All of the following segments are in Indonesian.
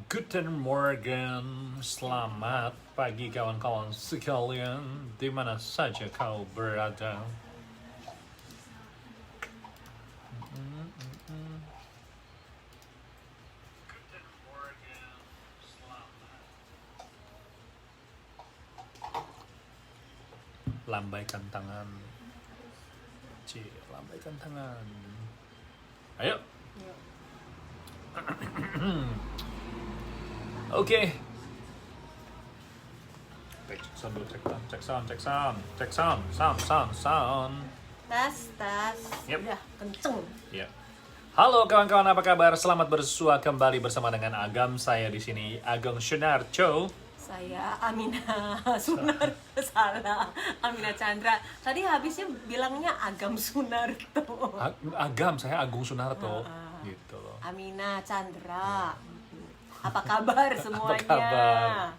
Guten Morgen, selamat pagi kawan-kawan sekalian, di mana saja kau berada. Lambaikan tangan, lambaikan tangan. Ayo. Oke. Cek sound. Tes. Yep. Udah kenceng. Ya. Halo kawan-kawan, apa kabar? Selamat bersua kembali bersama dengan Agam. Saya di sini Ageng Sunarcho. Saya Amina Sunar, salah. Amina Chandra. Tadi habisnya bilangnya Agam Sunarto. Agam, saya Agung Sunarto. Gitu loh. Amina Chandra. Apa kabar semuanya? Apa kabar?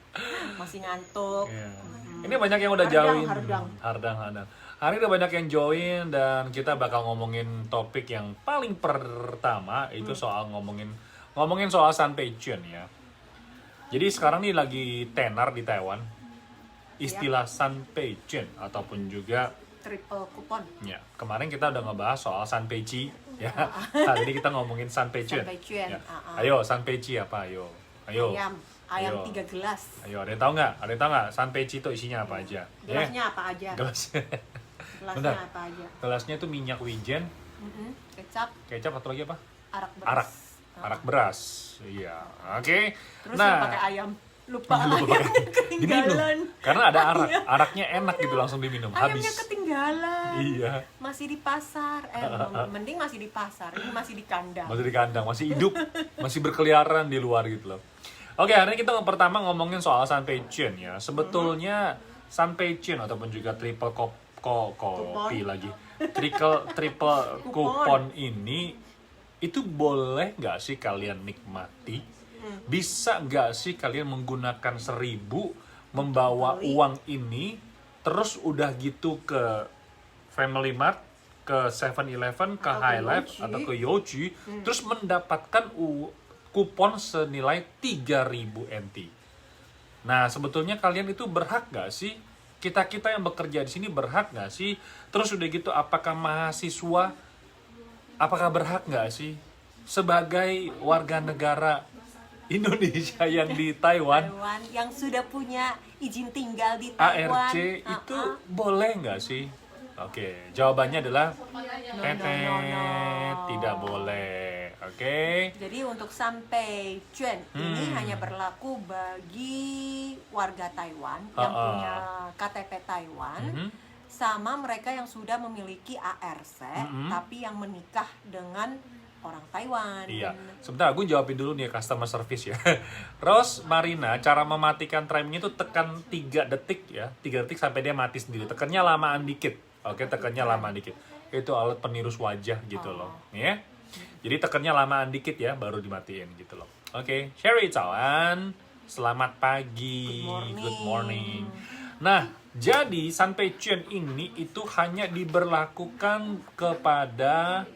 Masih ngantuk. Ya. Ini banyak yang udah Hardang, join. Hardang. Hari ini udah banyak yang join dan kita bakal ngomongin topik yang paling pertama itu soal ngomongin soal Sanpei-chuen ya. Jadi sekarang nih lagi tenar di Taiwan istilah Sanpei-chuen ataupun juga Triple kupon. ya. Kemarin kita udah ngebahas soal Sanpei-chi ya. Hari ini kita ngomongin Sanpei-chuen. Sanpei-chuen. Ya. Ayo Sanpei-chi apa? Ayo. Ayam Ayo. 3 gelas. Ayo, ada yang tahu nggak? Sanpei-chi itu isinya apa aja? Gelasnya apa aja? Gelasnya Gelasnya apa aja? Gelasnya itu minyak wijen, Kecap, atau lagi apa? arak beras. Arak beras. Iya. Oke. Terus yang pakai ayam. Lupa Lupa ayamnya pakai. ketinggalan. Karena ada arak. Araknya enak gitu langsung diminum. Ayamnya Habis. ketinggalan. Iya. Masih di pasar. Mending masih di pasar. Ini masih di kandang. Masih di kandang, masih hidup, masih berkeliaran di luar gitu loh. Oke, hari ini kita pertama ngomongin soal Sanpei-chuen ya. Sebetulnya Sanpei-chuen ataupun juga triple kopi lagi. Triple kupon ini itu boleh nggak sih kalian nikmati? Bisa nggak sih kalian menggunakan 1.000 membawa uang ini terus udah gitu ke Family Mart, ke 7-Eleven, ke High Life atau ke Yoji, terus mendapatkan kupon senilai 3.000 NT. Nah, sebetulnya kalian itu berhak nggak sih? Kita yang bekerja di sini berhak nggak sih? Terus udah gitu, apakah mahasiswa, apakah berhak nggak sih sebagai warga negara Indonesia yang di Taiwan, yang sudah punya izin tinggal di Taiwan. ARC itu boleh nggak sih? Oke, jawabannya adalah tidak boleh. Oke. Jadi untuk Sanpei-chuen ini hanya berlaku bagi warga Taiwan yang punya KTP Taiwan sama mereka yang sudah memiliki ARC tapi yang menikah dengan orang Taiwan. Iya. Sebentar, aku jawabin dulu nih customer service ya. Rose Marina, cara mematikan timenya itu tekan 3 detik ya. 3 detik sampai dia mati sendiri. Tekannya lamaan dikit. Oke, tekannya lamaan dikit. Itu alat penirus wajah gitu loh. Ya. Jadi tekannya lamaan dikit ya, baru dimatiin gitu loh. Oke, Sherry Cawan. Selamat pagi. Good morning. Nah, jadi Sanpei-chuen ini itu hanya diberlakukan kepada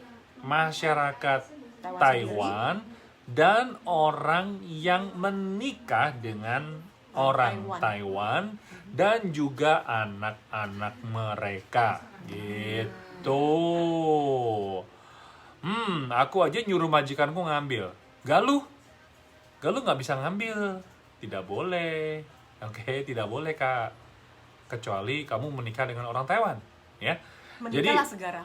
masyarakat Taiwan dan orang yang menikah dengan orang Taiwan dan juga anak-anak mereka gitu. Aku aja nyuruh majikanku ngambil. Galuh nggak bisa ngambil. Tidak boleh. Oke, tidak boleh Kak. Kecuali kamu menikah dengan orang Taiwan, ya. Menikahlah segera.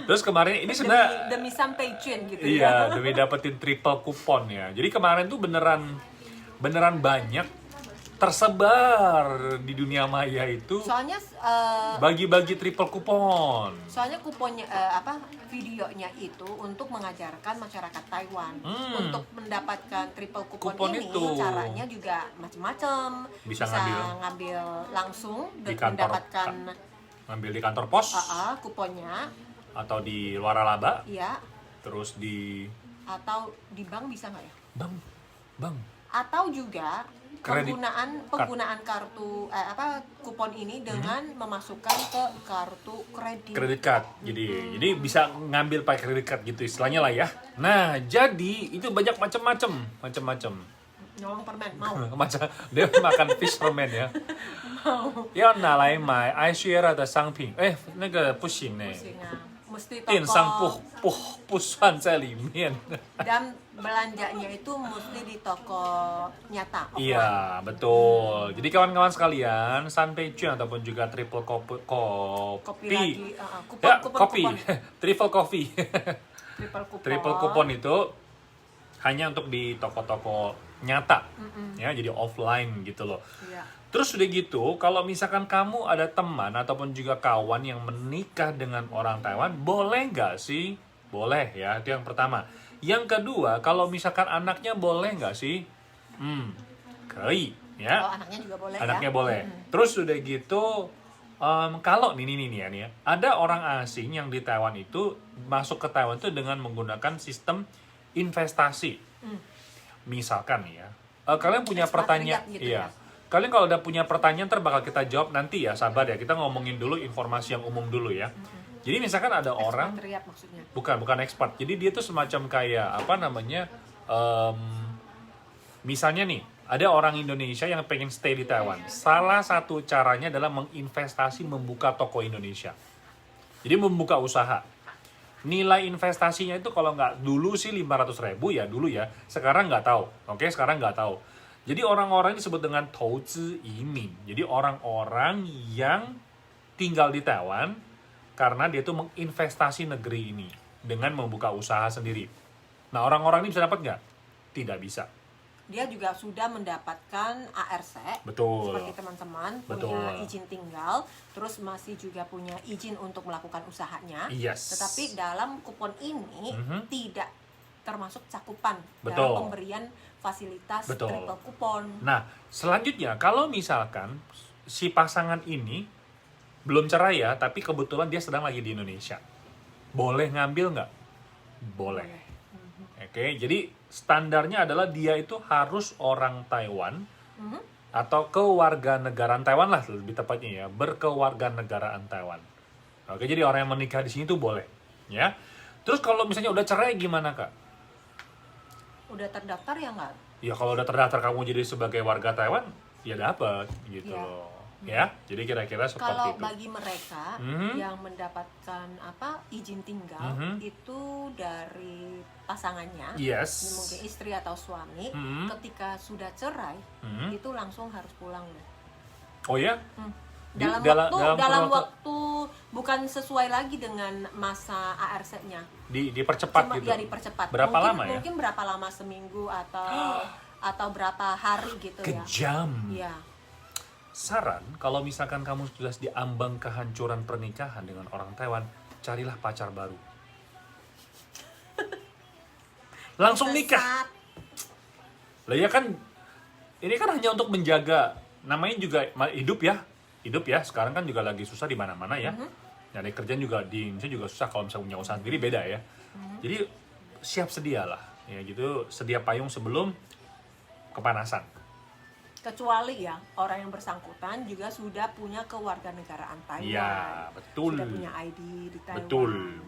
Terus kemarin ini sebenarnya demi Sanpei-chuen gitu iya, ya. demi dapetin triple kupon ya. Jadi kemarin tuh beneran banyak tersebar di dunia maya itu. Soalnya bagi-bagi triple kupon. Soalnya kuponnya videonya itu untuk mengajarkan masyarakat Taiwan untuk mendapatkan triple kupon ini itu. Caranya juga macam-macam. Bisa ngambil langsung di dan kantor, mendapatkan ngambil di kantor pos kuponnya atau di waralaba. Iya. Terus di atau di bank bisa nggak ya? Bang. Atau juga Kredit penggunaan kartu kupon ini dengan memasukkan ke kartu kredit. Kredit card. Jadi bisa ngambil pakai kredit card gitu istilahnya lah ya. Nah, jadi itu banyak macam-macam. Nyolong permen, mau. Macam dia makan fish permen ya. 要拿来买 iShare 的商品，那个不行呢， Mesti 电商 toko 不算在里面。 dan belanjanya itu mesti di toko nyata. Iya, betul. Jadi kawan-kawan sekalian, Sanpei-Chuan ataupun juga triple Kopi kopi, lagi, ya kupon. kopi, triple coffee, triple kupon. kupon itu hanya untuk di toko-toko nyata, ya, jadi offline gitu loh. Iya. Terus udah gitu, kalau misalkan kamu ada teman ataupun juga kawan yang menikah dengan orang Taiwan, boleh nggak sih? Boleh ya, itu yang pertama. Yang kedua, kalau misalkan anaknya boleh nggak sih? Kei, ya. Oh, anaknya juga boleh Anaknya ya? boleh. Terus udah gitu, kalau nih, ada orang asing yang di Taiwan itu masuk ke Taiwan itu dengan menggunakan sistem investasi. Misalkan nih ya, kalian punya pertanyaan, gitu iya. ya? Kalian kalau udah punya pertanyaan bakal kita jawab nanti ya, sabar ya. Kita ngomongin dulu informasi yang umum dulu ya. Jadi misalkan ada orang, Ekspatriat maksudnya. bukan expert. Jadi dia tuh semacam kayak apa namanya? Misalnya nih, ada orang Indonesia yang pengen stay di Taiwan. Salah satu caranya adalah menginvestasi membuka toko Indonesia. Jadi membuka usaha. Nilai investasinya itu kalau nggak dulu sih 500.000 ya dulu ya. Sekarang nggak tahu. Oke, sekarang nggak tahu. Jadi orang-orang ini disebut dengan 投资移民. Jadi orang-orang yang tinggal di Taiwan karena dia tuh menginvestasi negeri ini dengan membuka usaha sendiri. Nah, orang-orang ini bisa dapat nggak? Tidak bisa. Dia juga sudah mendapatkan ARC. Betul. Seperti teman-teman punya Betul. izin tinggal, terus masih juga punya izin untuk melakukan usahanya. Yes. Tetapi dalam kupon ini tidak termasuk cakupan Betul. dalam pemberian fasilitas Betul. triple kupon. Nah, selanjutnya kalau misalkan si pasangan ini belum cerai ya, tapi kebetulan dia sedang lagi di Indonesia, boleh ngambil nggak? Boleh. Oke, jadi standarnya adalah dia itu harus orang Taiwan atau kewarganegaraan Taiwan lah lebih tepatnya ya, berkewarganegaraan Taiwan. Oke, jadi orang yang menikah di sini tuh boleh, ya. Terus kalau misalnya udah cerai gimana, Kak? Udah terdaftar ya nggak? Ya kalau udah terdaftar kamu jadi sebagai warga Taiwan, ya dapat gitu Iya. loh. Ya, jadi kira-kira seperti Kalau itu. bagi mereka yang mendapatkan izin tinggal itu dari pasangannya, Yes. mungkin istri atau suami, ketika sudah cerai itu langsung harus pulang loh. Oh ya? Dalam waktu bukan sesuai lagi dengan masa ARC-nya. Dipercepat gitu. Ya dipercepat. Berapa mungkin, lama ya? Mungkin berapa lama, seminggu atau berapa hari gitu ya. Kejam. Iya. Saran, kalau misalkan kamu sudah di ambang kehancuran pernikahan dengan orang Taiwan, carilah pacar baru. Langsung nikah. Lah ya kan, ini kan hanya untuk menjaga, namanya juga hidup ya. Sekarang kan juga lagi susah di mana-mana ya. Nyari kerjaan juga di Indonesia juga susah, kalau misalnya punya usaha sendiri beda ya. Jadi siap sedialah, ya gitu, sedia payung sebelum kepanasan. Kecuali ya orang yang bersangkutan juga sudah punya kewarganegaraan Taiwan. Iya, betul. Sudah punya ID di Taiwan.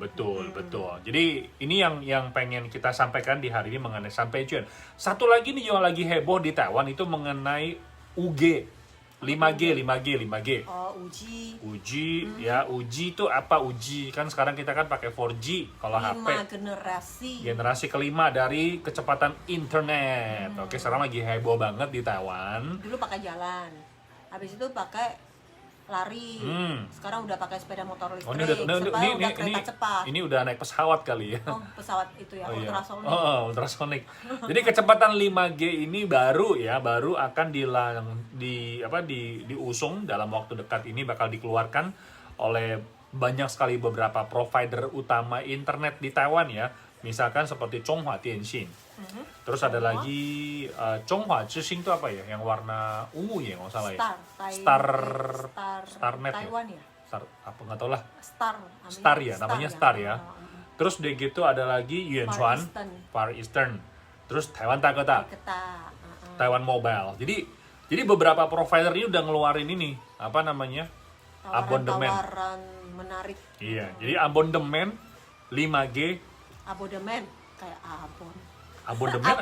Betul. Jadi ini yang pengen kita sampaikan di hari ini mengenai Sanpei-Chuan. Satu lagi nih yang lagi heboh di Taiwan itu mengenai UG. 5G. Oh, uji. Uji, ya uji itu apa uji? Kan sekarang kita kan pakai 4G kalau 5 HP. generasi. Generasi kelima dari kecepatan internet. Oke, sekarang lagi heboh banget di Taiwan. Dulu pakai jalan. Habis itu pakai lari. Sekarang udah pakai sepeda motor listrik. Oh, ini udah kereta cepat. Ini udah naik pesawat kali ya. Oh, pesawat itu ya, Iya. ultrasonic. Ultrasonic. Jadi kecepatan 5G ini baru akan diusung dalam waktu dekat ini, bakal dikeluarkan oleh banyak sekali beberapa provider utama internet di Taiwan ya. Misalkan seperti Chonghua Dianxin. Terus ada lagi Chonghua Zhixing itu apa ya? Yang warna ungu ya, nggak salah ya. Starnet ya. Taiwan ya. Star apa nggak tahu lah. Star Ya, namanya Star ya. Terus udah gitu ada lagi Yuanchuan, Far Eastern. Terus Taiwan Taketa, Taiwan Mobile. Jadi Jadi beberapa provider ini udah ngeluarin ini, apa namanya? Abonemen. Tawaran menarik. Iya, jadi abonemen 5G. Abonemen kayak abon. Abonemen,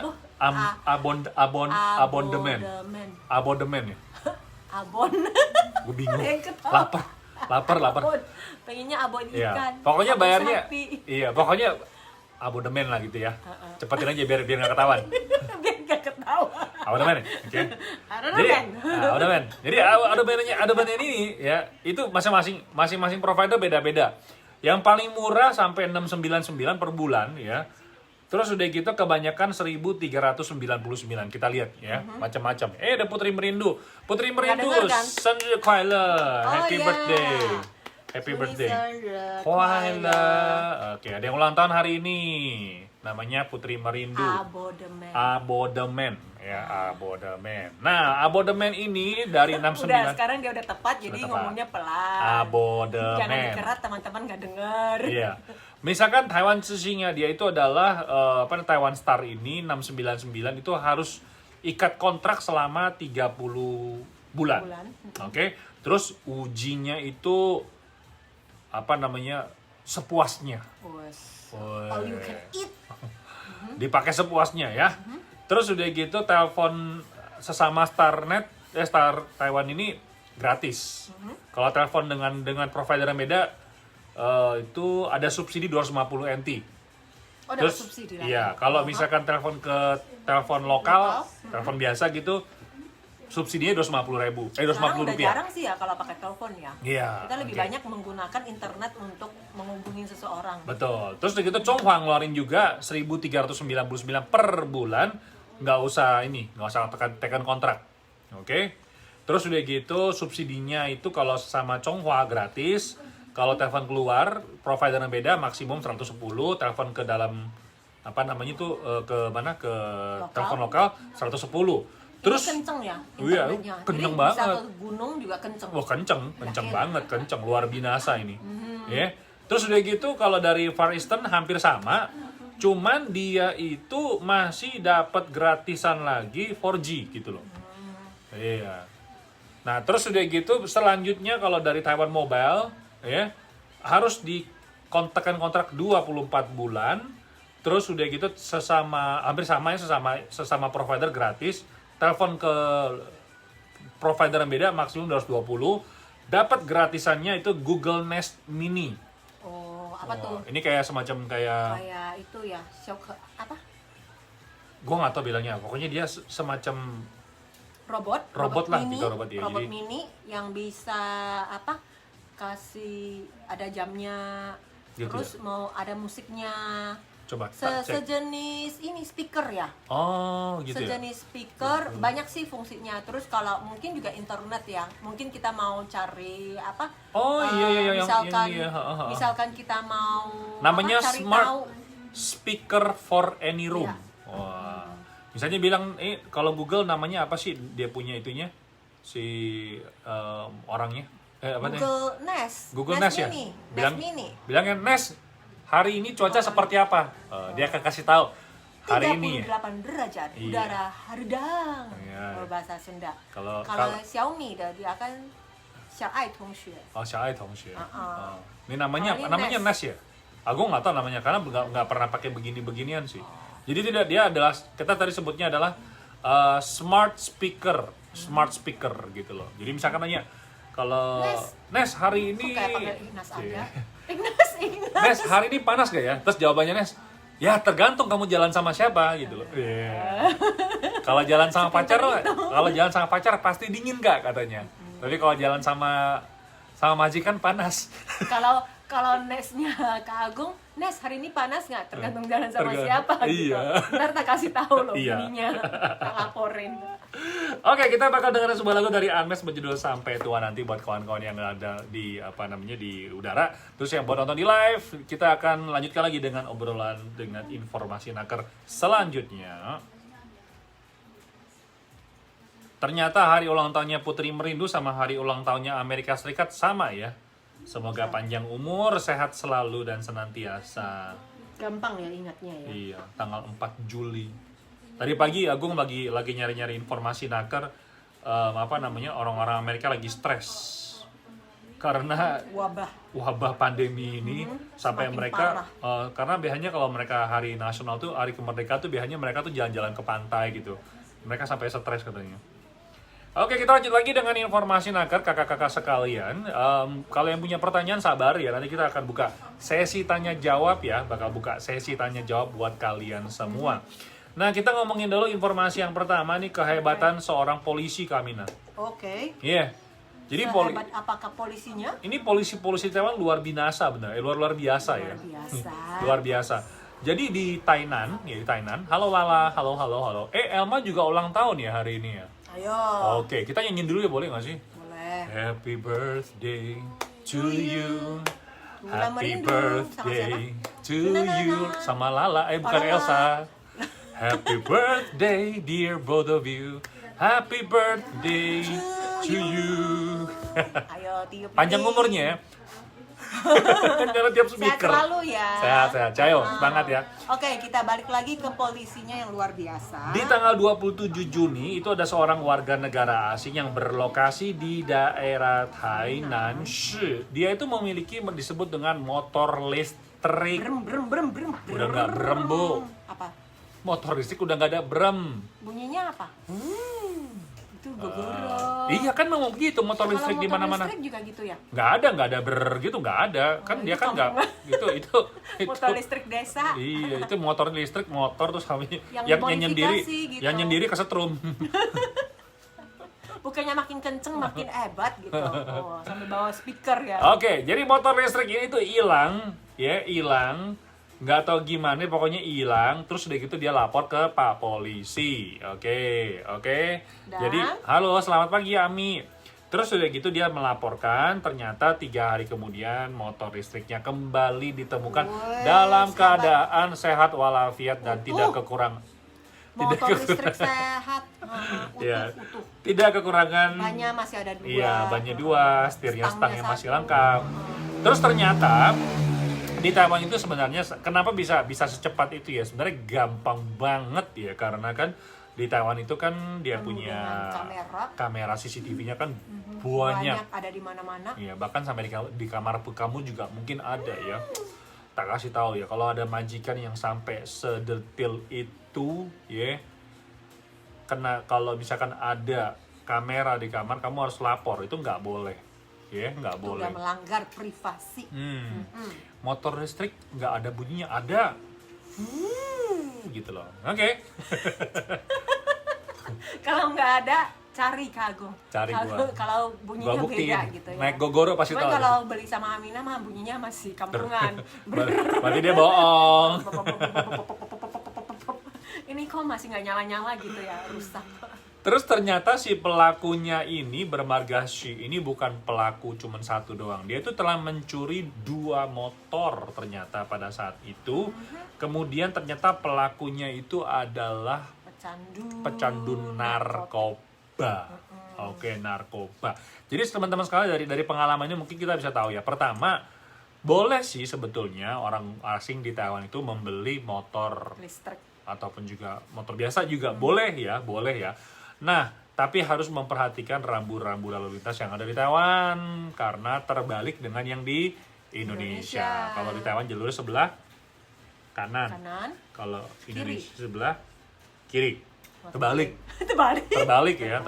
abonemen. Abonemen ya. Abon. Gue bingung. Yang ketawa. Lapar. Abon. Pengennya abon Iya. ikan. Pokoknya abon bayarnya. sapi. Iya, pokoknya abonemen lah gitu ya. Cepetin aja biar nggak ketahuan. Biar gak ketawa. Abonemen, oke. Abonemen. Jadi abonemennya ini ya, itu masing-masing provider beda-beda. Yang paling murah sampai 699 per bulan ya. Terus udah gitu kebanyakan 1399. Kita lihat ya, macam-macam. Ada Putri Merindu. Putri Merindu, denger, kan? Sanjay Kwaila. Happy iya. birthday. Happy birthday. Kwaila. Oke, ada yang ulang tahun hari ini. Namanya Putri Merindu. Abonemen. Ya, abonemen. Nah, abonemen ini dari 69. Udah, sekarang dia udah tepat, jadi tepat. ngomongnya pelan. Abonemen. Jangan dikerat, teman-teman gak denger. Iya. Misalkan Taiwan Cixing-nya dia itu adalah Taiwan Star ini 699 itu harus ikat kontrak selama 30 bulan. Oke. Terus ujinya itu apa namanya? Sepuasnya. All you can eat. Dipakai sepuasnya ya. Terus udah gitu telepon sesama Starnet, Star Taiwan ini gratis. Kalau telepon dengan provider yang beda itu ada subsidi 250 NT. Oh, Terus subsidi lah. iya, kalau misalkan telepon ke telepon lokal, telepon biasa gitu subsidinya 250.000. 250 Sekarang udah rupiah. jarang sih ya kalau pakai telepon ya. Iya. Kita lebih banyak menggunakan internet untuk menghubungi seseorang. Betul. Terus begitu Chonghua ngeluarin juga 1.399 per bulan, nggak usah tekan kontrak. Oke. Terus udah gitu subsidinya itu kalau sama Chonghua gratis, kalau telepon keluar provider yang beda maksimum 110, telepon ke dalam apa namanya itu ke telepon lokal 110. Terus ini kenceng ya iya, internetnya. kenceng Jadi banget. bisa ke gunung juga kenceng. Wah kenceng banget, kenceng luar binasa ini. Ya. Terus udah gitu kalau dari Far Eastern hampir sama, cuman dia itu masih dapat gratisan lagi 4G gitu loh. Iya. Nah terus udah gitu selanjutnya kalau dari Taiwan Mobile ya harus dikontakkan kontrak 24 bulan. Terus udah gitu hampir sama ya sesama provider gratis. Telepon ke provider yang beda maksimum 220, dapat gratisannya itu Google Nest Mini. Oh, apa tuh? Ini kayak semacam kayak itu ya, apa? Gua nggak tahu bilangnya. Pokoknya dia semacam Robot lah, mini, gitu, robot ya. robot Jadi, mini yang bisa apa? Kasih ada jamnya, Gitu terus mau ada musiknya. coba tak cek. Sejenis ini speaker ya. Oh, gitu ya. Sejenis speaker, banyak sih fungsinya. Terus kalau mungkin juga internet ya. Mungkin kita mau cari apa? Oh, iya yang misalkan, ini ya. misalkan kita mau Namanya cari Smart tahu. Speaker for any room. Iya. Wah. Misalnya bilang, kalau Google namanya apa sih dia punya itunya? Si orangnya. Apa Google Nest. Google Nest ya? Mini. Bilang, Nest Mini. bilangnya Nest, hari ini cuaca seperti apa? Dia akan kasih tahu hari ini ya. 38 derajat, Iya. udara hardang. Iya. Kalau bahasa Sunda. Kalau Xiaomi dia akan Xiaoai Tongxue. Xiaoai Tongxue. Uh-uh. Ini namanya Kalau ini namanya Nest. Nest ya? Aku nggak tahu namanya karena nggak pernah pakai beginian sih. Jadi dia adalah kita tadi sebutnya adalah smart speaker gitu loh. Jadi misalkan nanya kalau Nes hari ini Kok kayak panggil Ignas aja. Iya. Ignas. Nes hari ini panas gak ya? Terus jawabannya Nes, ya tergantung kamu jalan sama siapa gitu loh. Iya. Kalau jalan sama pacar pasti dingin gak katanya. Tapi kalau jalan sama majikan panas. Kalau Nesnya Kak Agung, Nes hari ini panas nggak? Tergantung jalan sama siapa gitu. Iya. Ntar tak kasih tahu loh Iya. ininya, tak laporin. Oke, kita bakal dengerin sebuah lagu dari Unmesh berjudul Sampai Tua nanti buat kawan-kawan yang ada di di udara. Terus yang buat nonton di live, kita akan lanjutkan lagi dengan obrolan dengan informasi naker selanjutnya. Ternyata hari ulang tahunnya Putri Merindu sama hari ulang tahunnya Amerika Serikat sama ya. Semoga panjang umur, sehat selalu dan senantiasa. Gampang ya ingatnya ya. Iya, tanggal 4 Juli. Tadi pagi Agung lagi nyari-nyari informasi naker. orang-orang Amerika lagi stres karena wabah pandemi ini sampai mereka karena biasanya kalau mereka hari nasional tuh hari kemerdekaan tuh biasanya mereka tuh jalan-jalan ke pantai gitu. Mereka sampai stres katanya. Oke, kita lanjut lagi dengan informasi nakar kakak-kakak sekalian. Kalau yang punya pertanyaan sabar ya, nanti kita akan buka sesi tanya jawab ya, bakal buka sesi tanya jawab buat kalian semua. Nah, kita ngomongin dulu informasi yang pertama nih, kehebatan seorang polisi, Kamina. Oke. Iya. Jadi Sehebat apakah polisinya? ini polisi Taiwan luar biasa benar, luar biasa ya. Luar biasa. Jadi di Tainan, halo Lala, halo. Elma juga ulang tahun ya hari ini ya. Ayo. Oke, kita nyanyiin dulu ya, boleh nggak sih? Boleh. Happy birthday to you. Gula Happy merindu. birthday to you. Sama Lala, bukan Lala. Elsa. Happy birthday dear both of you. Happy birthday to you. Ayo tiup. Panjang umurnya ya. Karena tiap Sehat speaker. selalu ya. Sehat. Cayo, semangat ya. Oke, kita balik lagi ke polisinya yang luar biasa. Di tanggal 27 Juni itu ada seorang warga negara asing yang berlokasi di daerah Tainan Shi. Dia itu memiliki disebut dengan motor listrik. Brem. Udah nggak brem, Bu. Apa? Motor listrik udah nggak ada brem. Bunyinya apa? Itu gogoro. Iya kan memang begitu motor listrik di mana-mana. Motor listrik juga gitu ya? Nggak ada ber gitu, nggak ada. Kan dia kan nggak itu. Motor listrik desa. Iya, itu motor listrik, terus kami Yang yang nyendiri, dimodifikasi gitu. yang nyendiri kesetrum. Bukannya makin kenceng makin hebat gitu. Oh, sambil bawa speaker ya. Oke, jadi motor listrik ini tuh hilang. Nggak tahu gimana, pokoknya hilang. Terus udah gitu dia lapor ke Pak Polisi. Oke. Jadi, halo, selamat pagi Ami. Terus udah gitu dia melaporkan, ternyata 3 hari kemudian motor listriknya kembali ditemukan dalam keadaan sehat walafiat dan tidak kekurangan. Motor listrik sehat, utuh. Tidak kekurangan. Bannya masih ada 2. Iya, bannya 2, setirnya stangnya masih lengkap. Terus ternyata di Taiwan itu sebenarnya kenapa bisa secepat itu ya? Sebenarnya gampang banget ya, karena kan di Taiwan itu kan dia punya kamera CCTV-nya kan banyak ada di mana-mana. Iya, bahkan sampai di kamar kamu juga mungkin ada ya. Tak kasih tahu ya, kalau ada majikan yang sampai sedetil itu ya. Karena kalau misalkan ada kamera di kamar, kamu harus lapor, itu nggak boleh. Ya, nggak boleh. Udah melanggar privasi. Motor listrik nggak ada bunyinya, ada. Gitu loh. Oke. Kalau nggak ada, cari Kagum. Cari gua. Kalau bunyinya Gua buktiin. beda gitu ya. Naik Gogoro pasti tahu. Kalau beli sama Amina mah bunyinya masih kampungan. Berarti dia bohong. Ini kok masih nggak nyala-nyala gitu ya, rusak. Terus ternyata si pelakunya ini bermarga Shi ini bukan pelaku cuma satu doang. Dia itu telah mencuri 2 motor ternyata pada saat itu. Kemudian ternyata pelakunya itu adalah pecandu narkoba. Oke, narkoba. Jadi teman-teman sekalian dari pengalamannya mungkin kita bisa tahu ya. Pertama, boleh sih sebetulnya orang asing di Taiwan itu membeli motor listrik ataupun juga motor biasa juga boleh ya. Nah, tapi harus memperhatikan rambu-rambu lalu lintas yang ada di Taiwan karena terbalik dengan yang di Indonesia. Kalau di Taiwan jalurnya sebelah kanan. Kalau Indonesia sebelah kiri. Terbalik ya.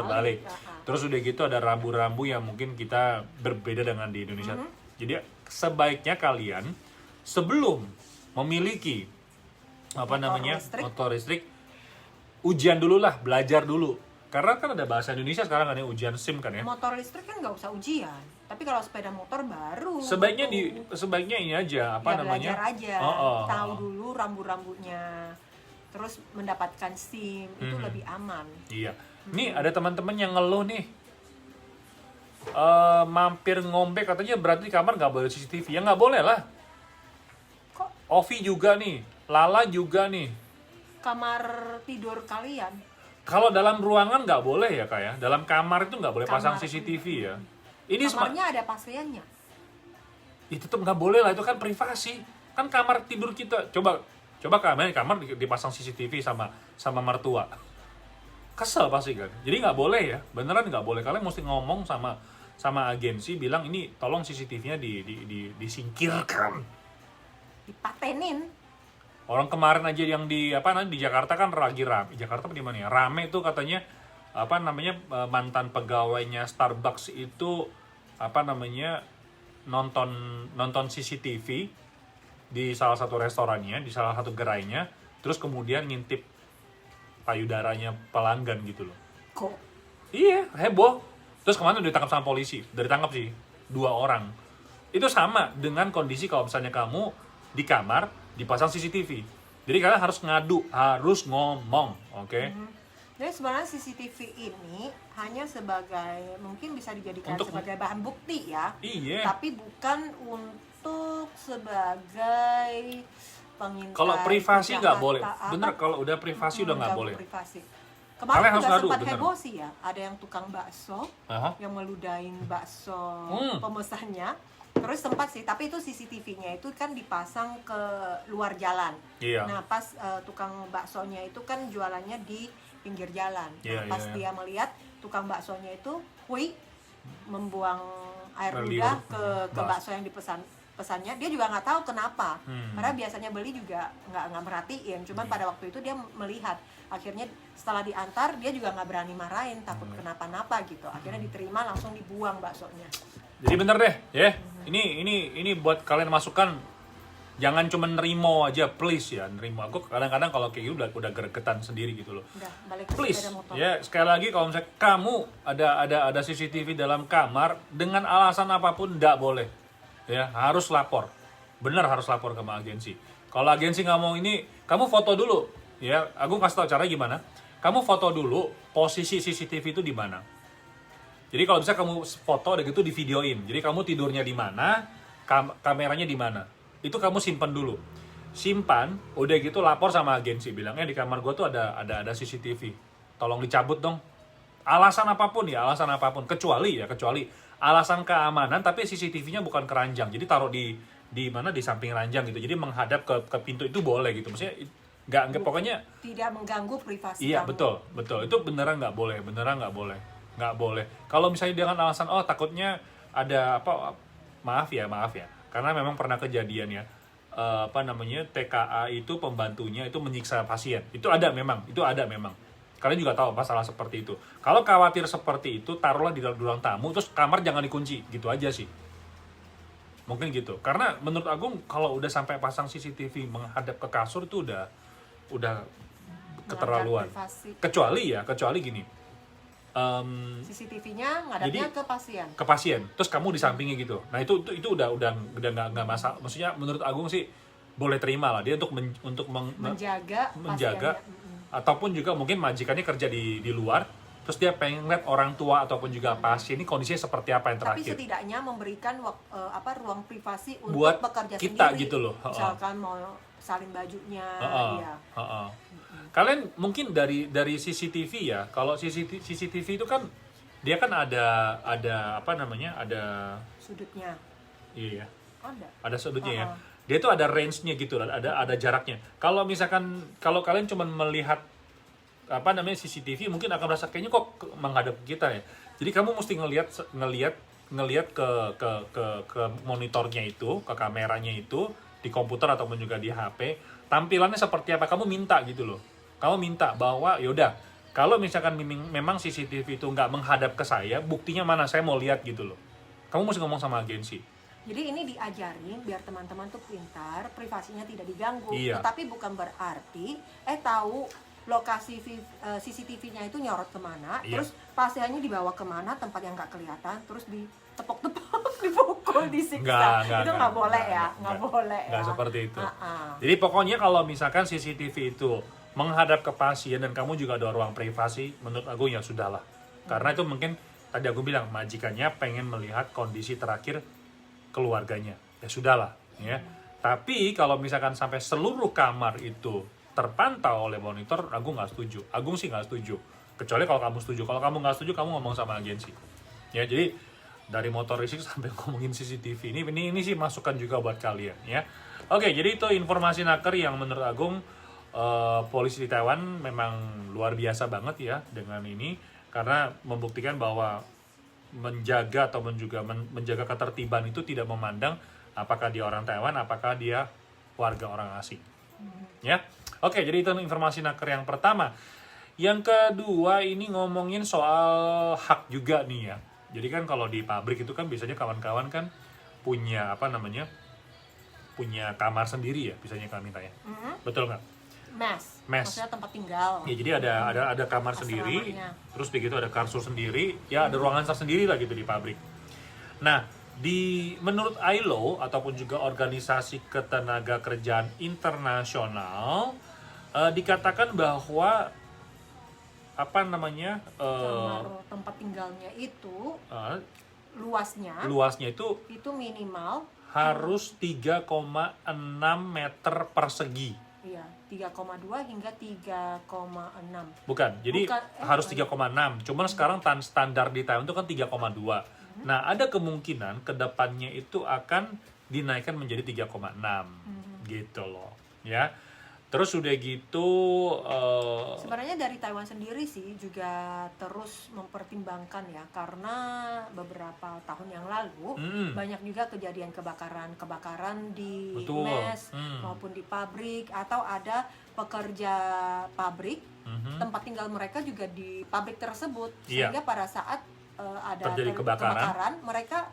Terus udah gitu ada rambu-rambu yang mungkin kita berbeda dengan di Indonesia. Jadi sebaiknya kalian sebelum memiliki motor listrik, ujian dulu lah, belajar dulu. Karena kan ada bahasa Indonesia sekarang kan ya, ujian SIM kan ya. Motor listrik kan nggak usah ujian. Tapi kalau sepeda motor baru. Sebaiknya ini aja, belajar aja. Tahu dulu rambu-rambunya. Terus mendapatkan SIM itu lebih aman. Iya. Nih ada teman-teman yang ngeluh nih. Mampir ngombe katanya berarti di kamar nggak boleh CCTV. Ya nggak boleh lah. Kok? Ovi juga nih. Lala juga nih. Kamar tidur kalian. Kalau dalam ruangan nggak boleh ya Kak ya. Dalam kamar itu nggak boleh pasang CCTV ya. Ini kamarnya ada pasriannya. Itu tetap nggak boleh lah, itu kan privasi. Kan kamar tidur kita. Coba kamar dipasang CCTV sama mertua. Kesel pasti kan. Jadi nggak boleh ya, beneran nggak boleh. Kalian mesti ngomong sama agensi, bilang ini tolong CCTV-nya disingkirkan. Dipatenin. Orang kemarin aja yang di Jakarta kan lagi rame. Jakarta apa di mana ya? Rame itu katanya mantan pegawainya Starbucks itu nonton CCTV di salah satu restorannya, di salah satu gerainya, terus kemudian ngintip payudaranya pelanggan gitu loh. Kok? Iya, heboh. Terus kemana udah ditangkap sama polisi? Udah ditangkap sih, 2 orang. Itu sama dengan kondisi kalau misalnya kamu di kamar dipasang CCTV. Jadi kalian harus ngadu, harus ngomong, oke? Jadi sebenarnya CCTV ini hanya sebagai, mungkin bisa dijadikan sebagai bahan bukti ya. Iya. Tapi bukan untuk sebagai pengintai. Kalau privasi nggak boleh. kejahatan, Bener, kalau udah privasi udah nggak mengganggu boleh. Privasi. Kalian Kemarin harus juga ngadu, sempat bener. heboh sih ya. Ada yang tukang bakso yang meludahin bakso pemesannya. Terus sempat sih, tapi itu CCTV-nya itu kan dipasang ke luar jalan. Iya. Nah pas tukang baksonya itu kan jualannya di pinggir jalan. Iya, Pas iya. dia melihat tukang baksonya itu, membuang air Berliur. ludah ke bakso yang pesannya, dia juga nggak tahu kenapa. Karena biasanya beli juga nggak merhatiin. Cuman pada waktu itu dia melihat. Akhirnya setelah diantar dia juga nggak berani marahin, takut kenapa-napa gitu. Akhirnya diterima, langsung dibuang baksonya. Jadi bener deh, ya. Ini buat kalian masukan. Jangan cuma nerimo aja, please ya, nerimo. Aku kadang-kadang kalau kayak gitu udah gregetan sendiri gitu loh. Udah, balik ke Please, sepeda motor. ya sekali lagi kalau misalnya kamu ada CCTV dalam kamar dengan alasan apapun nggak boleh, ya harus lapor, bener harus lapor ke agensi. Kalau agensi nggak mau ini, kamu foto dulu, ya. Aku kasih tau caranya gimana. Kamu foto dulu posisi CCTV itu di mana. Jadi kalau bisa kamu foto udah gitu di videoin. Jadi kamu tidurnya di mana, kameranya di mana. Itu kamu simpan dulu. Simpan, udah gitu lapor sama agensi, bilangnya di kamar gue tuh ada CCTV. Tolong dicabut dong. Alasan apapun ya, alasan apapun. Kecuali alasan keamanan tapi CCTV-nya bukan keranjang. Jadi taruh di mana, di samping ranjang gitu. Jadi menghadap ke pintu itu boleh gitu. Maksudnya nggak pokoknya tidak mengganggu privasi iya, kamu. betul. Itu beneran nggak boleh. Nggak boleh. Kalau misalnya dengan alasan takutnya ada maaf ya. Karena memang pernah kejadian ya. TKA itu pembantunya itu menyiksa pasien. Itu ada memang. Kalian juga tahu masalah seperti itu. Kalau khawatir seperti itu, taruhlah di dalam ruang tamu, terus kamar jangan dikunci, gitu aja sih. Mungkin gitu. Karena menurut Agung kalau udah sampai pasang CCTV menghadap ke kasur itu udah keterlaluan. Kecuali gini. CCTV-nya ngadapnya ke pasien, terus kamu di sampingnya gitu. Nah itu udah nggak masalah. Maksudnya menurut Agung sih boleh terima lah dia untuk menjaga ataupun juga mungkin majikannya kerja di luar, terus dia pengen lihat orang tua ataupun juga pasien ini kondisinya seperti apa yang terakhir. Tapi setidaknya memberikan ruang privasi untuk buat bekerja kita sendiri. gitu loh. Misalkan mau salin bajunya, ya. Kalian mungkin dari CCTV ya, kalau CCTV itu kan dia kan ada ada sudutnya. Iya. Ada sudutnya ya. Uh-uh. Dia itu ada range-nya gitu, ada jaraknya. Kalau misalkan kalian cuma melihat CCTV mungkin akan merasa kayaknya kok menghadap kita ya. Jadi kamu mesti ngelihat ke monitornya itu, ke kameranya itu di komputer ataupun juga di HP, tampilannya seperti apa, kamu minta gitu loh. Kamu minta bahwa yaudah, kalau misalkan memang CCTV itu nggak menghadap ke saya, buktinya mana, saya mau lihat gitu loh. Kamu mesti ngomong sama agensi. Jadi ini diajarin biar teman-teman tuh pintar, privasinya tidak diganggu. Iya. Tetapi bukan berarti tahu lokasi CCTV-nya itu nyorot kemana, Iya. terus pasiennya dibawa kemana, tempat yang nggak kelihatan, terus ditepok-tepok, dipukul, disiksa. Itu nggak boleh ya, nggak boleh ya. Nggak seperti itu. Jadi pokoknya kalau misalkan CCTV itu menghadap ke pasien dan kamu juga ada ruang privasi, menurut aku ya sudahlah. Karena itu mungkin tadi aku bilang majikannya pengen melihat kondisi terakhir keluarganya. Ya sudahlah, ya. Tapi kalau misalkan sampai seluruh kamar itu terpantau oleh monitor, Agung nggak setuju. Agung sih nggak setuju. Kecuali kalau kamu setuju. Kalau kamu nggak setuju, kamu ngomong sama agensi. Ya, jadi dari motor listrik sampai ngomongin CCTV ini sih masukan juga buat kalian, ya. Oke, jadi itu informasi naker yang menurut Agung polisi di Taiwan memang luar biasa banget ya dengan ini, karena membuktikan bahwa menjaga ataupun juga menjaga ketertiban itu tidak memandang apakah dia orang Taiwan, apakah dia warga orang asing. Ya, oke, jadi itu informasi naker yang pertama. Yang kedua ini ngomongin soal hak juga nih ya. Jadi kan kalau di pabrik itu kan biasanya kawan-kawan kan punya punya kamar sendiri ya, biasanya kami tanya. Betul nggak? Mes. Maksudnya tempat tinggal. Ya, jadi ada kamar sendiri, terus begitu ada kasur sendiri, ya ada ruangan tersendiri lah gitu di pabrik. Nah, menurut ILO ataupun juga Organisasi Ketenaga Kerjaan Internasional dikatakan bahwa kamar tempat tinggalnya itu luasnya itu minimal harus 3,6 meter persegi. Iya, 3,2 hingga 3,6. Bukan, jadi harus 3,6. Cuman sekarang standar di Taiwan itu kan 3,2. Nah, ada kemungkinan kedepannya itu akan dinaikkan menjadi 3,6. Gitu loh, ya. Terus udah gitu sebenarnya dari Taiwan sendiri sih juga terus mempertimbangkan ya, karena beberapa tahun yang lalu banyak juga kejadian kebakaran di mes maupun di pabrik, atau ada pekerja pabrik tempat tinggal mereka juga di pabrik tersebut, sehingga pada saat ada terjadi kebakaran mereka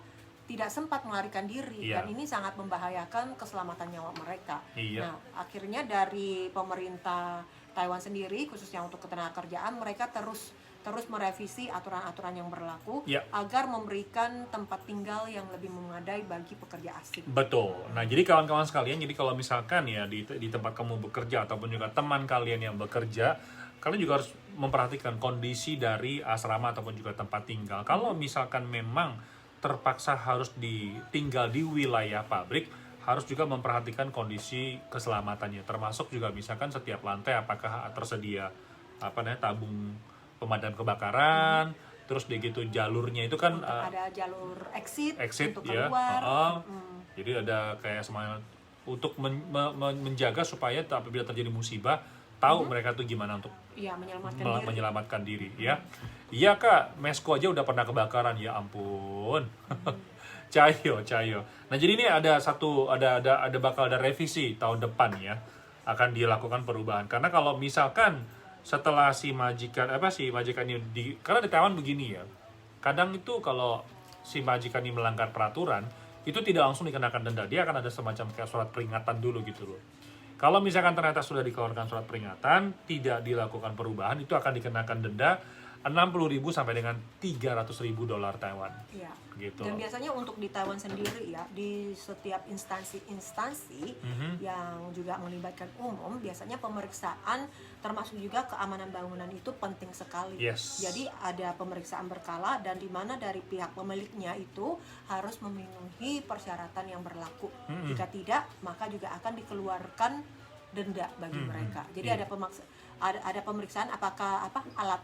tidak sempat melarikan diri, dan ini sangat membahayakan keselamatan nyawa mereka. Nah, akhirnya dari pemerintah Taiwan sendiri, khususnya untuk ketenagakerjaan, mereka terus merevisi aturan-aturan yang berlaku agar memberikan tempat tinggal yang lebih memadai bagi pekerja asing. Betul. Nah, jadi kawan-kawan sekalian, jadi kalau misalkan ya di tempat kamu bekerja ataupun juga teman kalian yang bekerja, kalian juga harus memperhatikan kondisi dari asrama ataupun juga tempat tinggal. Kalau misalkan memang terpaksa harus tinggal di wilayah pabrik, harus juga memperhatikan kondisi keselamatannya, termasuk juga misalkan setiap lantai apakah tersedia tabung pemadam kebakaran, terus begitu jalurnya itu kan ada jalur exit untuk ya, keluar. jadi ada kayak semuanya untuk menjaga supaya apabila terjadi musibah tahu mereka tuh gimana untuk menyelamatkan diri ya. Iya Kak, mesko aja udah pernah kebakaran, ya ampun. Cayo. Nah, jadi ini ada bakal ada revisi tahun depan ya. Akan dilakukan perubahan. Karena kalau misalkan setelah si majikan ini karena di Taiwan begini ya. Kadang itu kalau si majikan ini melanggar peraturan, itu tidak langsung dikenakan denda. Dia akan ada semacam kayak surat peringatan dulu gitu loh. Kalau misalkan ternyata sudah dikeluarkan surat peringatan, tidak dilakukan perubahan, itu akan dikenakan denda 60.000 sampai dengan 300.000 dolar Taiwan. Iya. Gitu. Dan biasanya untuk di Taiwan sendiri ya, di setiap instansi yang juga melibatkan umum, biasanya pemeriksaan termasuk juga keamanan bangunan itu penting sekali. Yes. Jadi ada pemeriksaan berkala, dan di mana dari pihak pemiliknya itu harus memenuhi persyaratan yang berlaku. Jika tidak, maka juga akan dikeluarkan denda bagi mereka. Jadi ada pemeriksaan apakah alat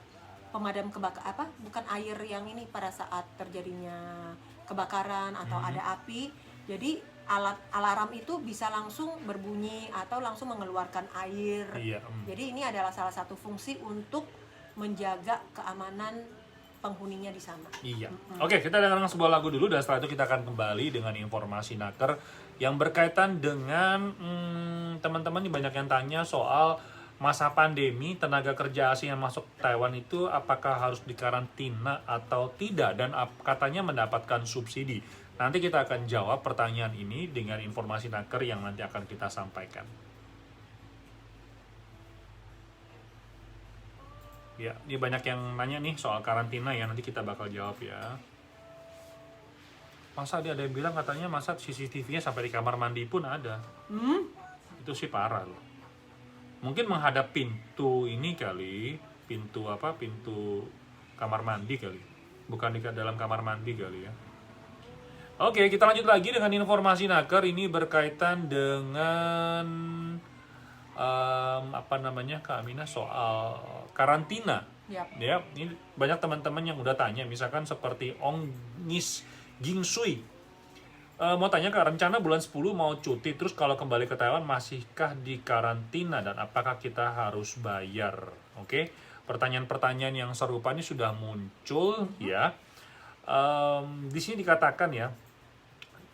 pemadam kebakaran bukan air yang ini pada saat terjadinya kebakaran atau ada api, jadi alat alarm itu bisa langsung berbunyi atau langsung mengeluarkan air. Jadi ini adalah salah satu fungsi untuk menjaga keamanan penghuninya di sana. Oke, kita dengarkan sebuah lagu dulu, dan setelah itu kita akan kembali dengan informasi naker yang berkaitan dengan teman-teman ini banyak yang tanya soal masa pandemi, tenaga kerja asing yang masuk Taiwan itu apakah harus dikarantina atau tidak, dan katanya mendapatkan subsidi. Nanti kita akan jawab pertanyaan ini dengan informasi naker yang nanti akan kita sampaikan. Ya, ini banyak yang nanya nih soal karantina ya, nanti kita bakal jawab ya. Masa ada yang bilang katanya masa CCTV-nya sampai di kamar mandi pun ada. Itu sih parah loh. Mungkin menghadap pintu ini kali, pintu kamar mandi kali, bukan di dalam kamar mandi kali ya. Oke, kita lanjut lagi dengan informasi naker. Ini berkaitan dengan Kak Amina, soal karantina. Ya, ini banyak teman-teman yang udah tanya, misalkan seperti Ong Nis Gingsui. Mau tanya Kak, rencana bulan 10 mau cuti, terus kalau kembali ke Taiwan masihkah di karantina dan apakah kita harus bayar? Oke, pertanyaan-pertanyaan yang serupa ini sudah muncul ya. Di sini dikatakan ya,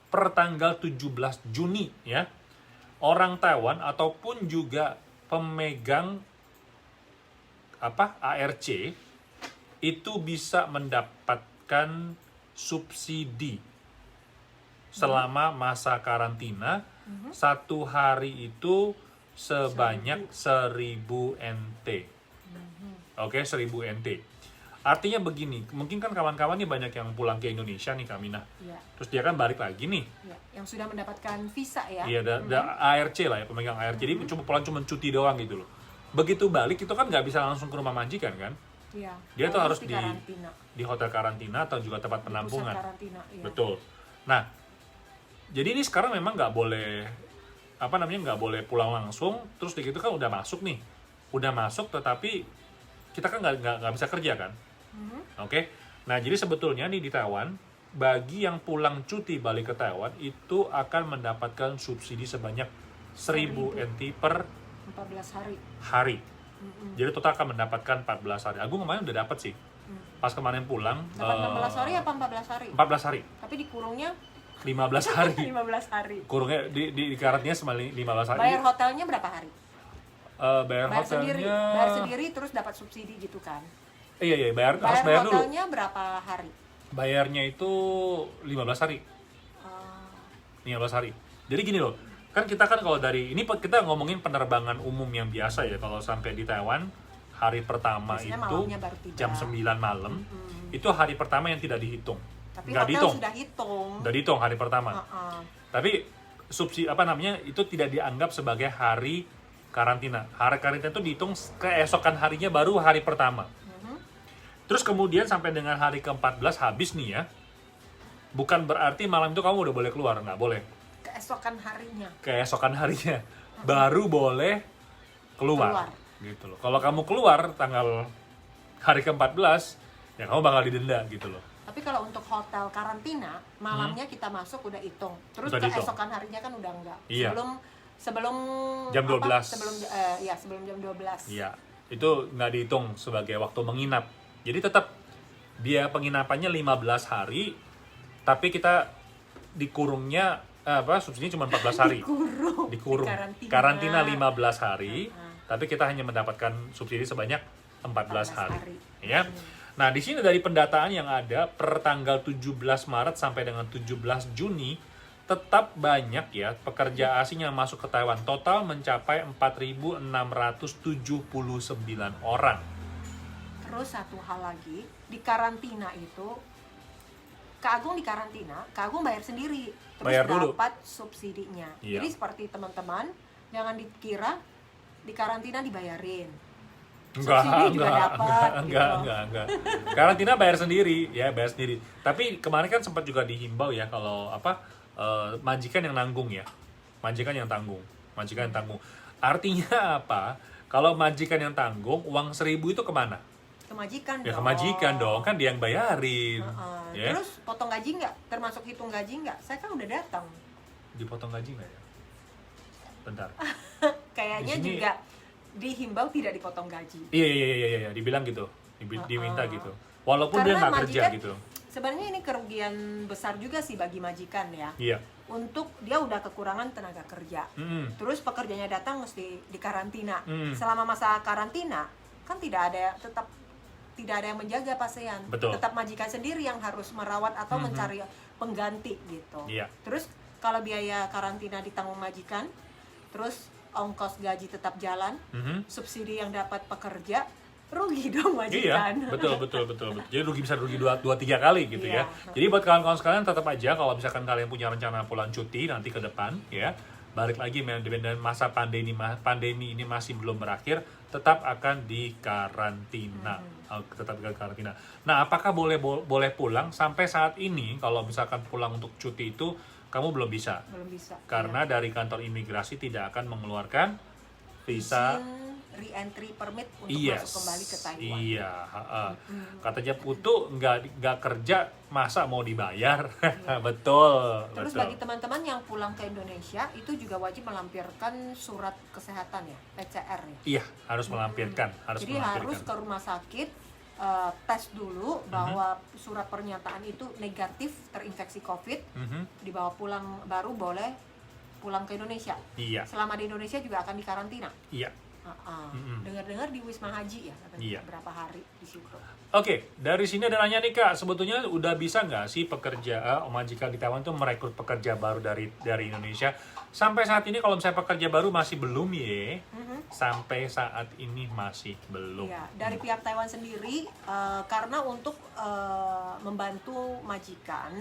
per tanggal 17 Juni ya, orang Taiwan ataupun juga pemegang ARC itu bisa mendapatkan subsidi selama masa karantina. Satu hari itu sebanyak 1000 NT. Oke, 1000 NT. Artinya begini, mungkin kan kawan-kawan nih banyak yang pulang ke Indonesia nih Kak Mina. Ya. Terus dia kan balik lagi nih. Ya, yang sudah mendapatkan visa ya. Iya, ARC lah ya, pemegang ARC. Jadi cuma cuti doang gitu loh. Begitu balik itu kan nggak bisa langsung ke rumah majikan kan? Iya. Dia tuh harus karantina. di hotel karantina atau juga tempat penampungan. Pusat karantina, iya. Betul. Nah, jadi ini sekarang memang nggak boleh nggak boleh pulang langsung. Terus begitu kan udah masuk nih, tetapi kita kan nggak bisa kerja kan? Oke. Nah, jadi sebetulnya nih di Taiwan, bagi yang pulang cuti balik ke Taiwan itu akan mendapatkan subsidi sebanyak 1000 NT per 14 hari. Jadi total akan mendapatkan 14 hari. Aku kemarin udah dapat sih. Pas kemarin pulang. Dapat 16 hari apa 14 hari? 14 hari. Tapi dikurungnya 15 hari. 15 hari. Kurungnya di karantina selama 15 hari. Bayar hotelnya berapa hari? Bayar hotelnya. Bayar sendiri terus dapat subsidi gitu kan? Iya, harus bayar dulu. Hotelnya berapa hari? Bayarnya itu 15 hari. 15 hari. Jadi gini loh. Kan kita kan kalau dari ini kita ngomongin penerbangan umum yang biasa ya, kalau sampai di Taiwan hari pertama biasanya itu jam 9 malam itu hari pertama yang tidak dihitung. Tapi nggak hotel dihitung. sudah dihitung hari pertama. Tapi subsidi itu tidak dianggap sebagai hari karantina. Hari karantina itu dihitung keesokan harinya baru hari pertama. Terus kemudian sampai dengan hari ke-14 habis nih ya. Bukan berarti malam itu kamu udah boleh keluar, nggak boleh. Keesokan harinya baru boleh keluar. Gitu loh. Kalau kamu keluar tanggal hari ke-14 ya kamu bakal didenda gitu loh. Tapi kalau untuk hotel karantina malamnya kita masuk udah hitung. Terus Udah keesokan harinya kan udah enggak. Iya. Sebelum jam 12. Sebelum jam 12. Iya. Itu nggak dihitung sebagai waktu menginap. Jadi tetap dia penginapannya 15 hari tapi kita dikurungnya subsidinya cuma 14 hari. Dikurung. Karantina 15 hari, tapi kita hanya mendapatkan subsidi sebanyak 14 hari. Ya. Nah, di sini dari pendataan yang ada per tanggal 17 Maret sampai dengan 17 Juni tetap banyak ya pekerja asing yang masuk ke Taiwan. Total mencapai 4.679 orang. Terus satu hal lagi, di karantina itu Kak Agung di karantina, Kak Agung bayar sendiri, terus bayar dulu. dapat subsidinya. Iya. Jadi seperti teman-teman, jangan dikira di karantina dibayarin. Enggak. Gitu. Karantina bayar sendiri. Tapi kemarin kan sempat juga dihimbau ya kalau majikan yang nanggung ya. Majikan yang tanggung. Artinya apa? Kalau majikan yang tanggung, uang 1.000 itu kemana? Kemajikan ya dong. Kemajikan dong, kan dia yang bayarin. Ya? Terus potong gaji nggak? Termasuk hitung gaji nggak? Saya kan udah datang. Dipotong gaji nggak ya? Bentar. Kayaknya sini, juga dihimbau tidak dipotong gaji. Iya, dibilang gitu. Diminta gitu. Walaupun dia nggak kerja gitu. Sebenarnya ini kerugian besar juga sih bagi majikan ya. Iya. Untuk dia udah kekurangan tenaga kerja. Terus pekerjanya datang mesti dikarantina. Selama masa karantina kan tidak ada yang menjaga pasien. Betul. Tetap majikan sendiri yang harus merawat atau mencari pengganti gitu. Iya. Terus kalau biaya karantina ditanggung majikan, terus ongkos gaji tetap jalan, subsidi yang dapat pekerja, rugi dong majikan. Iya, betul. Jadi bisa rugi 2-3 kali gitu ya. Jadi buat kawan-kawan sekalian tetap aja kalau misalkan kalian punya rencana pulang cuti nanti ke depan ya, balik lagi dan masa pandemi ini masih belum berakhir, tetap akan dikarantina. Nah, apakah boleh pulang? Sampai saat ini kalau misalkan pulang untuk cuti itu kamu belum bisa. Belum bisa. Karena dari kantor imigrasi tidak akan mengeluarkan visa re-entry permit untuk Yes. masuk kembali ke Taiwan. Iya, katanya Putu nggak kerja masa mau dibayar. Betul. Terus betul. bagi teman-teman yang pulang ke Indonesia itu juga wajib melampirkan surat kesehatan ya, PCR ya. Iya, harus melampirkan, Jadi harus ke rumah sakit tes dulu bahwa surat pernyataan itu negatif terinfeksi COVID. Dibawa pulang baru boleh pulang ke Indonesia. Iya, Selama di Indonesia juga akan dikarantina. iya. Dengar-dengar di Wisma Haji ya katanya, Iya. berapa hari di situ. Oke, dari sini ada nanya nih Kak, sebetulnya udah bisa nggak sih pekerja majikan di Taiwan tuh merekrut pekerja baru dari Indonesia? Sampai saat ini kalau misalnya pekerja baru masih belum ya, sampai saat ini masih belum. Iya, dari pihak Taiwan sendiri karena untuk membantu majikan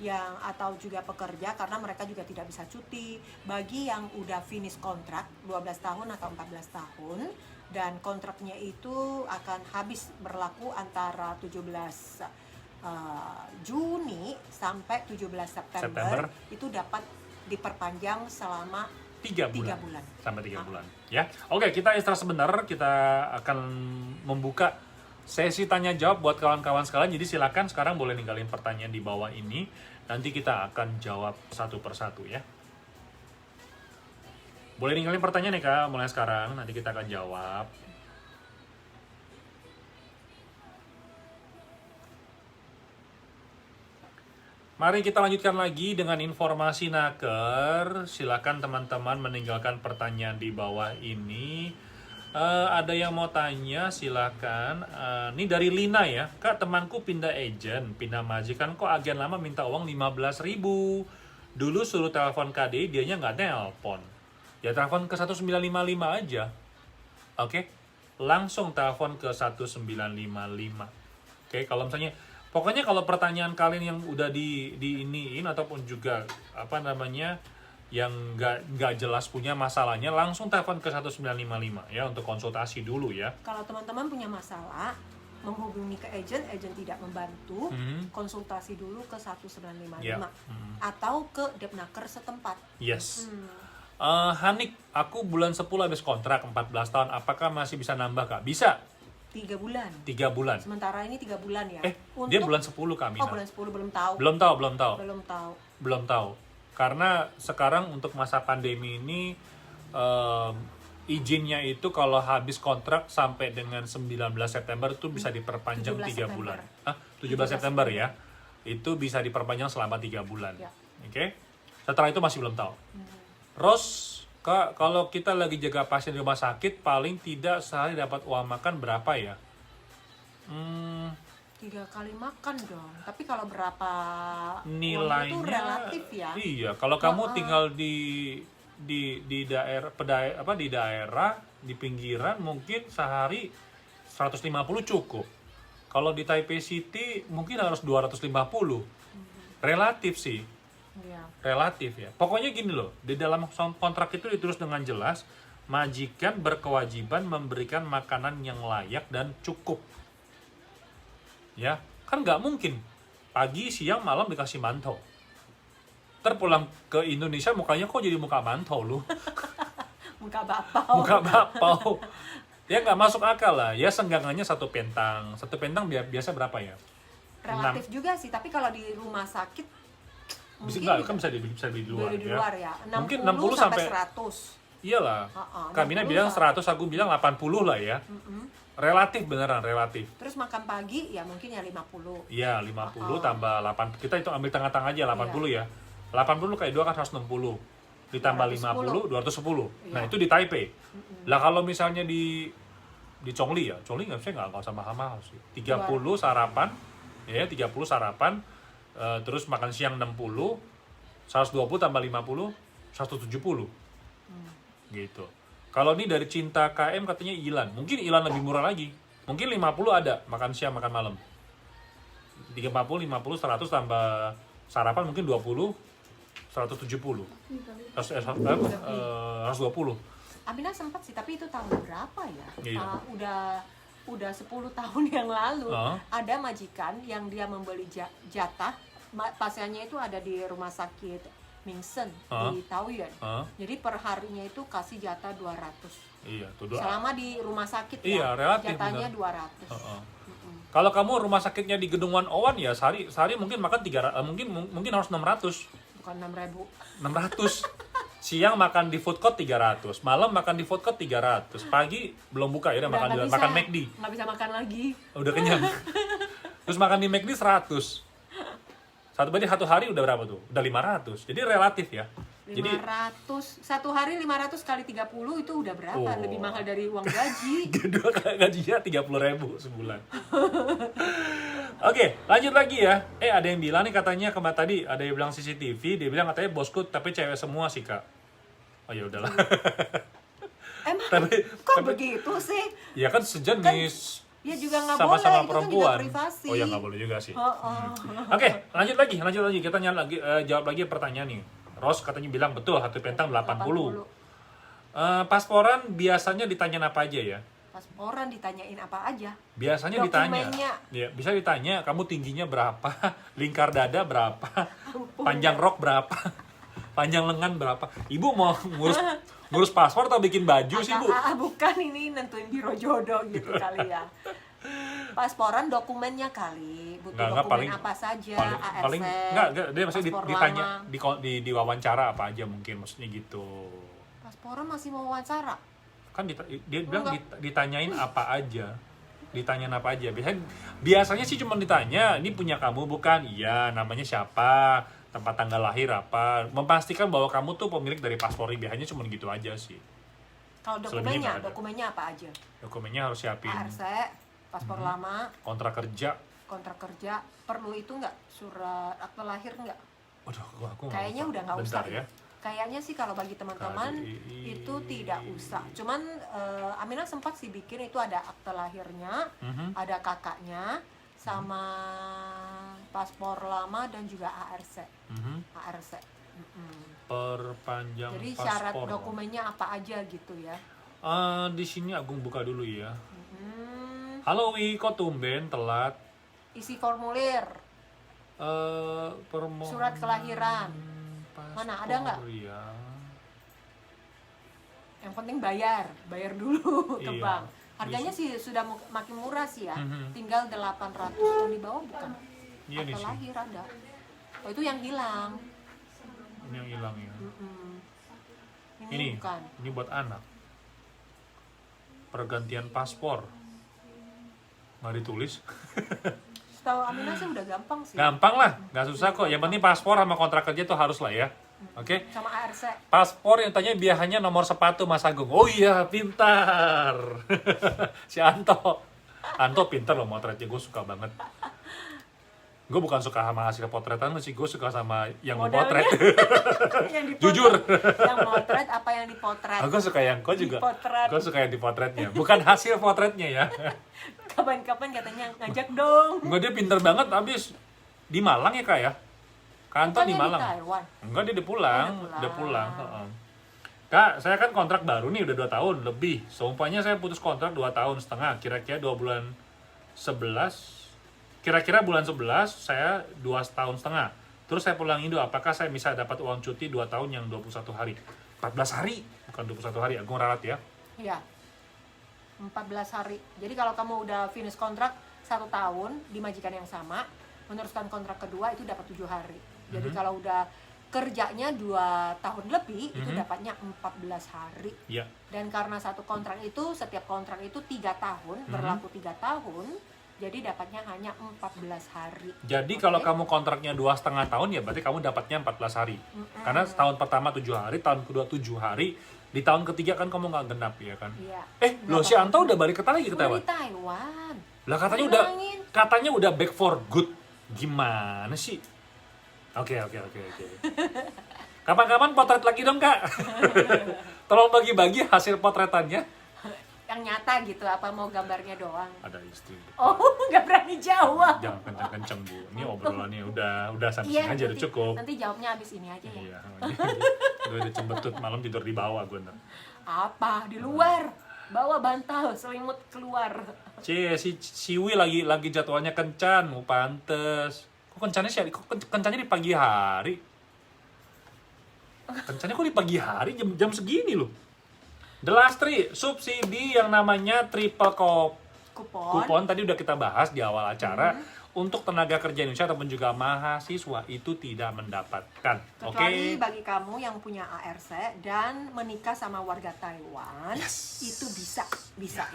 yang atau juga pekerja karena mereka juga tidak bisa cuti bagi yang udah finish kontrak 12 tahun atau 14 tahun dan kontraknya itu akan habis berlaku antara 17 Juni sampai 17 September. Itu dapat diperpanjang selama 3 3 bulan. bulan. Sampai 3 bulan. Ya, oke, kita istirahat sebentar. Kita akan membuka sesi tanya jawab buat kawan-kawan sekalian. Jadi silakan sekarang boleh ninggalin pertanyaan di bawah ini. Nanti kita akan jawab satu persatu ya. Boleh ninggalin pertanyaan nih Kak, mulai sekarang. Nanti kita akan jawab. Mari kita lanjutkan lagi dengan informasi naker. Silakan teman-teman meninggalkan pertanyaan di bawah ini. Ada yang mau tanya, silakan. Ini dari Lina ya. Kak, temanku pindah agent, pindah majikan, kok agen lama minta uang 15.000. Dulu suruh telepon KDI, dianya nggak nelpon. Ya telepon ke 1955 aja. Oke? Langsung telepon ke 1955. Oke, kalau misalnya pokoknya kalau pertanyaan kalian yang udah diiniin ataupun juga apa namanya yang nggak jelas punya masalahnya, langsung telepon ke 1955 ya untuk konsultasi dulu ya. Kalau teman-teman punya masalah menghubungi ke agent tidak membantu, konsultasi dulu ke 1955 Ya. atau ke Depnaker setempat. Yes. Hanik, aku bulan 10 habis kontrak 14 tahun, apakah masih bisa nambah Kak? Bisa. 3 bulan. 3 bulan. Sementara ini 3 bulan ya. Dia bulan 10 Kak Mina. Oh, bulan 10 belum tahu. Belum tahu. Karena sekarang untuk masa pandemi ini izinnya itu kalau habis kontrak sampai dengan 19 September itu bisa diperpanjang 3 bulan. 17 September ya. Itu bisa diperpanjang selama 3 bulan. Ya. Oke. Setelah itu masih belum tahu. Ros, Kak, kalau kita lagi jaga pasien di rumah sakit, paling tidak sehari dapat uang makan berapa ya? 3 kali makan dong. Tapi kalau berapa Nilainya uang itu relatif ya. Iya, kalau kamu tinggal di daerah di daerah di pinggiran mungkin sehari 150 cukup. Kalau di Taipei City mungkin harus 250. Relatif sih. Iya. Relatif ya. Pokoknya gini loh, di dalam kontrak itu ditulis dengan jelas, majikan berkewajiban memberikan makanan yang layak dan cukup. Ya, kan nggak mungkin pagi, siang, malam dikasih mantau. Terpulang ke Indonesia mukanya kok jadi muka mantau lu. Muka bapau. Muka bapau. Ya nggak masuk akal lah. Ya senggangannya satu pentang. Satu pentang biasa berapa ya? Relatif juga sih, tapi kalau di rumah sakit Bisa mungkin kan bisa di luar, di luar ya. 60 Mungkin 60 sampai 100. Iyalah. Kamina 60 bilang 100, aku bilang 80 lah ya. Relatif beneran relatif. Terus makan pagi ya mungkin ya 50. Iya, 50 tambah 8. Kita itu ambil tengah-tengah aja 80 ya. 80 kayak 2 kan 160. Ditambah 50, 210. Nah, itu di Taipei. Lah kalau misalnya di Chongli ya. Chongli nggak usah mahal-mahal sih. 30 sarapan. Ya, 30 sarapan. Terus makan siang 60, 120 tambah 50, 170. Gitu. Kalau ini dari Cinta KM katanya Ilan. Mungkin Ilan lebih murah lagi. Mungkin 50 ada makan siang, makan malam. 30, 50, 100 tambah sarapan mungkin 20, 170. 120. Amina sempat sih, tapi itu tahun berapa ya? Iya. Udah 10 tahun yang lalu ada majikan yang dia membeli jatah pasiennya itu ada di rumah sakit Mingsen Hah? di Taoyuan. Hah? Jadi per harinya itu kasih jatah 200. Iya, tuh doa. Selama di rumah sakit Iya, ya, relatif, jatahnya bener. 200. Heeh. Mm-mm. Kalau kamu rumah sakitnya di Gedung 101 ya sehari mungkin makan 300, mungkin harus 600. Bukan 6.000. 600. Siang makan di food court 300, malam makan di food court 300. Pagi belum buka ya udah makan nggak di bisa, makan McD. nggak bisa makan lagi. Udah kenyang. Terus makan di McD 100. Berarti satu hari udah berapa tuh? Udah 500. Jadi relatif ya. 500 Jadi satu hari 500 kali 30 itu udah berapa? Oh. Lebih mahal dari uang gaji. kedua gajinya 30.000 sebulan. Oke, lanjut lagi ya. Ada yang bilang nih katanya tadi ada yang bilang CCTV, dia bilang katanya bosku tapi cewek semua sih, Kak. Oh ya udahlah. Emang Tapi- kok tapi- begitu sih? Ya kan sejenis. Ya juga nggak Sama-sama boleh, itu kan juga perempuan. privasi. Oh ya nggak boleh juga sih. Heeh. Oke, lanjut lagi. Kita jawab lagi pertanyaan nih. Ros katanya bilang betul hati pentang 80. Pasporan biasanya ditanyain apa aja ya? Pasporan ditanyain apa aja? Biasanya ditanya. Dokumennya. Ya, bisa ditanya kamu tingginya berapa, lingkar dada berapa, panjang rok berapa, panjang lengan berapa. Ibu mau ngurus paspor atau bikin baju sih, Bu? Bukan, ini nentuin biro jodoh gitu kali ya. Pasporan dokumennya kali, butuh Nggak, dokumen paling- apa saja, ARC, paling enggak dia maksudnya paspor ditanya lama. di wawancara apa aja mungkin maksudnya gitu. Pasporan masih mau wawancara? Kan dia bilang Enggak. ditanyain apa aja. Ditanyain apa aja. Biasanya sih cuma ditanya, ini punya kamu bukan? Iya, namanya siapa? Tempat tanggal lahir apa? Memastikan bahwa kamu tuh pemilik dari paspor. Biasanya cuma gitu aja sih. Kalau Selebihnya nggak ada. dokumennya apa aja? Dokumennya harus siapin ARC, paspor lama, kontrak kerja. kontrak kerja, perlu itu nggak? Surat akte lahir nggak? Waduh, aku nggak Kayaknya usah. udah nggak usah. Bentar ya. Kayaknya sih kalau bagi teman-teman KDI. itu tidak usah. Cuman Amina sempat sih bikin itu ada akte lahirnya, Mhm. ada kakaknya, sama paspor lama dan juga ARC. Mhm. ARC. Mm-mm. Perpanjang Jadi paspor. syarat dokumennya apa aja gitu ya. Di sini Agung buka dulu ya. Mm-mm. Halo Wi, kok tumben telat? Isi formulir, Permohonan surat kelahiran. Mana, ada nggak? paspor, ya. Yang penting bayar dulu ke Iya. bank. Harganya sih sudah makin murah sih ya. Mhm. Tinggal 800 yang di bawah bukan. Iya nih Akte sih. lahir ada. Oh itu yang hilang. Ini yang hilang ya. Mm-mm. Ini, bukan. ini buat anak. Pergantian paspor. Nggak ditulis. Setahu Amina sih udah gampang sih. Gampang lah, nggak susah kok. Yang penting paspor sama kontrak kerja itu harus lah ya. Oke. Sama ARC. Paspor yang tanya biasanya nomor sepatu Mas Agung. Oh iya, pintar. Si Anto. Anto pintar loh motretnya, gue suka banget. Gue bukan suka sama hasil potretan sih, gue suka sama yang Modelnya. memotret. Yang dipotret. Jujur. Yang motret apa yang dipotret? Gue suka yang kau juga. Dipotret. Gue suka yang dipotretnya, bukan hasil potretnya ya. Kapan-kapan katanya ngajak dong. Enggak, dia pintar banget. Abis di Malang ya kak ya? Kantor di Bukannya Malang. Taiwan. Enggak, dia udah pulang. Oh, Udah pulang. Heeh. Kak, saya kan kontrak baru nih udah 2 tahun lebih. Seumpamanya saya putus kontrak 2 tahun setengah. Kira-kira 2 bulan 11. Kira-kira bulan 11 saya 2 tahun setengah. Terus saya pulang Indo. Apakah saya bisa dapat uang cuti 2 tahun yang 21 hari? 14 hari. Bukan 21 hari. Aku ralat ya. Iya. 14 hari. Jadi kalau kamu udah finish kontrak 1 tahun di majikan yang sama, meneruskan kontrak kedua itu dapat 7 hari. Jadi kalau udah kerjanya 2 tahun lebih itu dapatnya 14 hari. Iya. Dan karena satu kontrak itu, setiap kontrak itu 3 tahun, berlaku 3 tahun, jadi dapatnya hanya 14 hari. Jadi Oke? kalau kamu kontraknya 2,5 tahun ya berarti kamu dapatnya 14 hari. Karena tahun pertama 7 hari, tahun kedua 7 hari, di tahun ketiga kan kamu nggak genap ya kan? Iya. Loh si Anto udah balik lagi ke Udah Taiwan? di Taiwan. Lah Bilangin. katanya udah back for good. Gimana sih? Oke. Kapan-kapan potret lagi dong kak. Tolong bagi-bagi hasil potretannya. Yang nyata gitu, apa mau gambarnya doang? Ada istri. Oh, nggak berani jawab. Jangan kenceng-kenceng bu. Ini obrolannya udah sampai Iya, sini aja udah cukup. nanti jawabnya abis ini aja ya. Iya. Udah cembetut malam tidur di bawah gue ntar. Apa? Di luar. Bawa bantal, selimut keluar. Si Wi lagi jadwalnya kencan, mau pantes. Kok kencannya di pagi hari? Rencananya kok di pagi hari jam segini loh. The last three, subsidi yang namanya triple kupon tadi udah kita bahas di awal acara. Untuk tenaga kerja Indonesia ataupun juga mahasiswa itu tidak mendapatkan. Kecuali bagi kamu yang punya ARC dan menikah sama warga Taiwan, itu bisa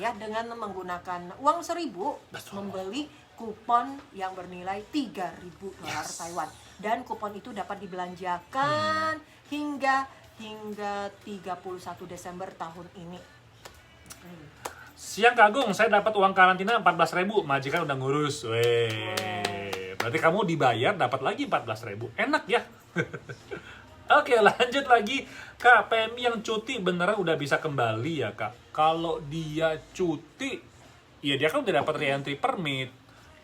ya dengan menggunakan uang 1.000 membeli kupon yang bernilai 3.000 dolar Taiwan, dan kupon itu dapat dibelanjakan hingga 31 Desember tahun ini. Siang Kak Agung, saya dapat uang karantina 14.000, majikan udah ngurus. Weh, berarti kamu dibayar dapat lagi 14.000. Enak ya. Oke, lanjut lagi. Kak, PMI yang cuti beneran udah bisa kembali ya Kak? Kalau dia cuti, ya dia kan udah dapat re-entry permit.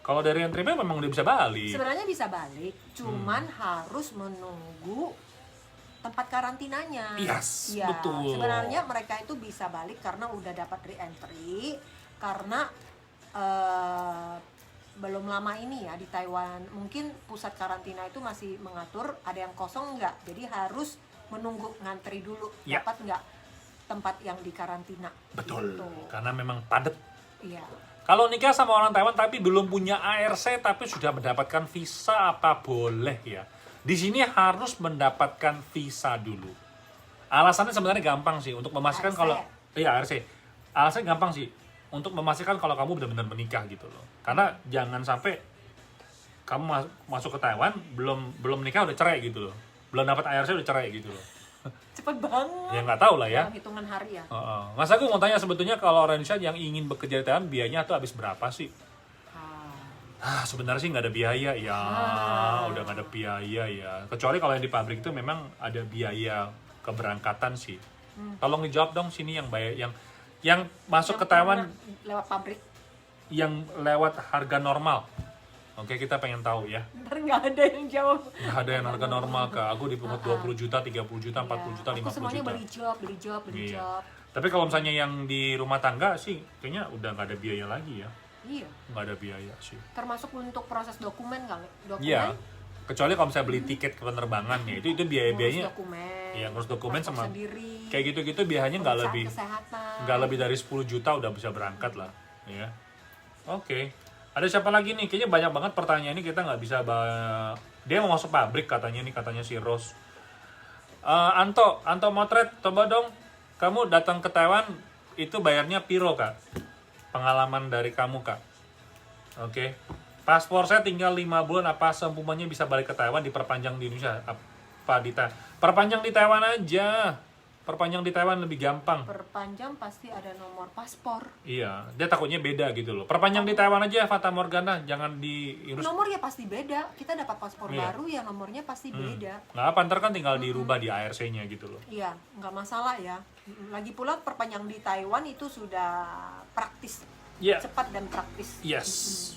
Kalau dari re-entry permit memang udah bisa balik. Sebenarnya bisa balik, cuman harus menunggu tempat karantinanya. Yes, ya, betul. Sebenarnya mereka itu bisa balik karena udah dapat re-entry, karena belum lama ini ya di Taiwan mungkin pusat karantina itu masih mengatur ada yang kosong nggak, jadi harus menunggu ngantri dulu dapat nggak tempat yang dikarantina. Betul, gitu. karena memang padat. Iya. Kalau nikah sama orang Taiwan tapi belum punya ARC tapi sudah mendapatkan visa, apa boleh ya? Di sini harus mendapatkan visa dulu. Alasannya sebenarnya gampang sih untuk memastikan ARC. kalau ARC. Alasannya gampang sih untuk memastikan kalau kamu benar-benar menikah gitu loh. Karena jangan sampai kamu masuk ke Taiwan belum nikah udah cerai gitu loh. Belum dapat ARC udah cerai gitu loh. Cepet banget. Ya nggak tahu lah ya. Dalam hitungan hari ya. Mas aku mau tanya sebetulnya kalau orang Indonesia yang ingin bekerja di Taiwan biayanya tuh habis berapa sih? Sebenarnya sih nggak ada biaya ya, udah nggak ada biaya ya. Kecuali kalau yang di pabrik itu memang ada biaya keberangkatan sih. Tolong dijawab dong sini yang bayar yang masuk Yang ke Taiwan lewat pabrik. yang lewat harga normal. Oke, kita pengen tahu ya. Ntar nggak ada yang jawab. Nggak ada yang harga normal Kak. Aku dipungut 20 juta, 30 juta, 40 juta, 50 Aku semuanya juta. beli job. Iya. Tapi kalau misalnya yang di rumah tangga sih kayaknya udah nggak ada biaya lagi ya. Iya. Nggak ada biaya sih. Termasuk untuk proses dokumen kali. Dokumen. Iya. Kecuali kalau misalnya beli tiket penerbangan ya, itu biaya-biayanya. Ngurus dokumen. Iya, ngurus dokumen paspor sama sendiri. kayak gitu-gitu biayanya nggak Pemeriksaan lebih kesehatan. dari 10 juta udah bisa berangkat lah, ya. Oke. Ada siapa lagi nih? Kayaknya banyak banget pertanyaan ini kita nggak bisa dia mau masuk pabrik katanya si Rose. Anto Motret, coba dong kamu datang ke Taiwan itu bayarnya piro Kak? Pengalaman dari kamu Kak. Oke. Paspor saya tinggal 5 bulan, apa seumpamanya bisa balik ke Taiwan diperpanjang di Indonesia? Apa perpanjang di Taiwan aja. Perpanjang di Taiwan lebih gampang. Perpanjang pasti ada nomor paspor. Iya, dia takutnya beda gitu loh. Perpanjang di Taiwan aja Fata Morgana, jangan diurus. Nomor ya pasti beda. Kita dapat paspor Iya. baru ya nomornya pasti beda. Nggak apa, ntar kan tinggal dirubah di ARC-nya gitu loh. Iya, nggak masalah ya. Lagi pula perpanjang di Taiwan itu sudah praktis. Iya. Cepat dan praktis. Yes.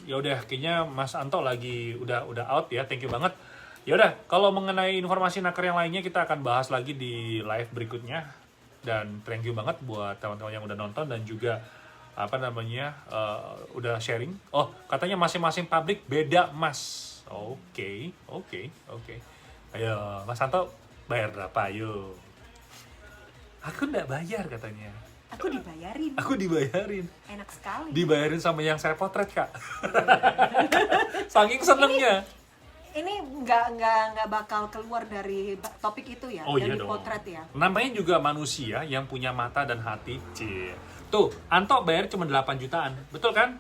Ya udah, kayaknya Mas Anto lagi udah out ya. Thank you banget. Ya udah, kalau mengenai informasi naker yang lainnya kita akan bahas lagi di live berikutnya. Dan thank you banget buat teman-teman yang udah nonton dan juga udah sharing. Oh, katanya masing-masing pabrik beda, Mas. Oke. Ayo, Mas Anto bayar berapa? Ayo. Aku nggak bayar katanya. Aku dibayarin. Aku dibayarin. Enak sekali. Dibayarin sama yang saya potret Kak. Saking senengnya. Ini nggak bakal keluar dari topik itu ya, Oh yang iya dong. dipotret ya. Namanya juga manusia yang punya mata dan hati. Cie. Tuh, Anto bayar cuma 8 jutaan. Betul kan?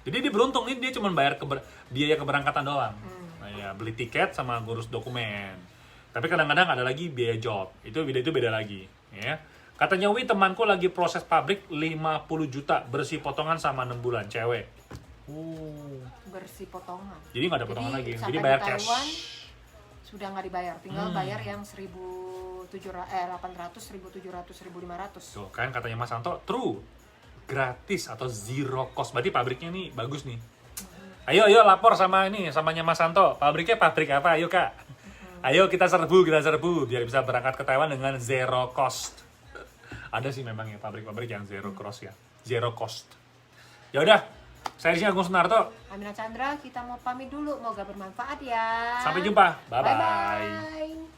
Jadi dia beruntung nih, dia cuma bayar biaya keberangkatan doang. Nah, ya, beli tiket sama ngurus dokumen. Tapi kadang-kadang ada lagi biaya job. Itu beda lagi, ya. Katanya Wi, temanku lagi proses pabrik 50 juta bersih potongan sama 6 bulan, cewek. Bersih potongan. Jadi nggak ada potongan lagi. Jadi sampai bayar di cash. Taiwan sudah nggak dibayar, tinggal bayar yang 800, 1.700, 1.500. Tuh kan katanya Mas Anto, true, gratis atau zero cost. Berarti pabriknya nih bagus nih. Ayo lapor sama samanya Mas Anto. Pabriknya pabrik apa? Ayo Kak. Ayo kita serbu biar bisa berangkat ke Taiwan dengan zero cost. Ada sih memang ya pabrik-pabrik yang zero cost ya. Zero cost. Ya udah, saya di sini Agung Sunarto. Amina Chandra, kita mau pamit dulu. Semoga bermanfaat ya. Sampai jumpa. Bye bye. Bye-bye.